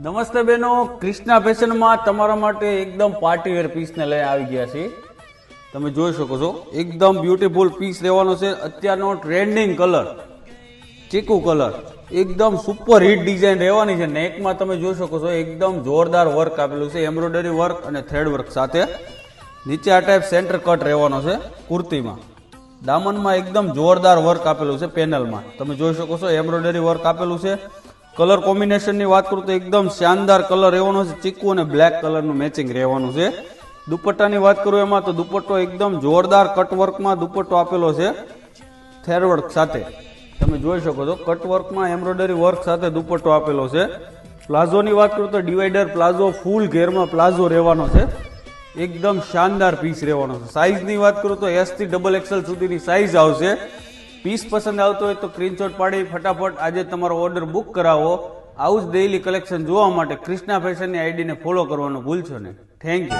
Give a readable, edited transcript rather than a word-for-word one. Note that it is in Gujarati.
નમસ્તે બહેનો, ક્રિષ્ના ફેશનમાં તમારા માટે એકદમ પાર્ટી વેર પીસને લઈ આવી ગયા છીએ. તમે જોઈ શકો છો એકદમ બ્યુટીફુલ પીસ રહેવાનો છે. અત્યારનો ટ્રેન્ડિંગ કલર ચીકુ કલર, એકદમ સુપર હિટ ડિઝાઇન રહેવાની છે. નેકમાં તમે જોઈ શકો છો એકદમ જોરદાર વર્ક આપેલું છે, એમ્બ્રોઇડરી વર્ક અને થ્રેડ વર્ક સાથે. નીચે આ ટાઈપ સેન્ટર કટ રહેવાનો છે કુર્તીમાં. દામનમાં એકદમ જોરદાર વર્ક આપેલું છે પેનલમાં. તમે જોઈ શકો છો એમ્બ્રોઇડરી વર્ક આપેલું છે. કલર કોમ્બિનેશનની વાત કરું તો એકદમ શાનદાર કલર રહેવાનો છે. ચીકુ અને બ્લેક કલરનું મેચિંગ રહેવાનું છે. દુપટ્ટાની વાત કરું એમાં તો દુપટ્ટો એકદમ જોરદાર કટવર્કમાં દુપટ્ટો આપેલો છે થ્રેડ વર્ક સાથે. તમે જોઈ શકો છો કટવર્કમાં એમ્બ્રોઇડરી વર્ક સાથે દુપટ્ટો આપેલો છે. પ્લાઝોની વાત કરું તો ડિવાઈડર પ્લાઝો ફૂલ ઘેરમાં પ્લાઝો રહેવાનો છે. એકદમ શાનદાર પીસ રહેવાનો છે. સાઇઝની વાત કરું તો S થી XXL સુધીની સાઇઝ આવશે. પીસ પસંદ આવતો હોય તો સ્ક્રીનશોટ પાડી ફટાફટ આજે તમારો ઓર્ડર બુક કરાવો. આવું જ ડેઇલી કલેક્શન જોવા માટે ક્રિષ્ના ફેશનની આઈડીને ફોલો કરવાનું ભૂલશો નહીં. Thank you.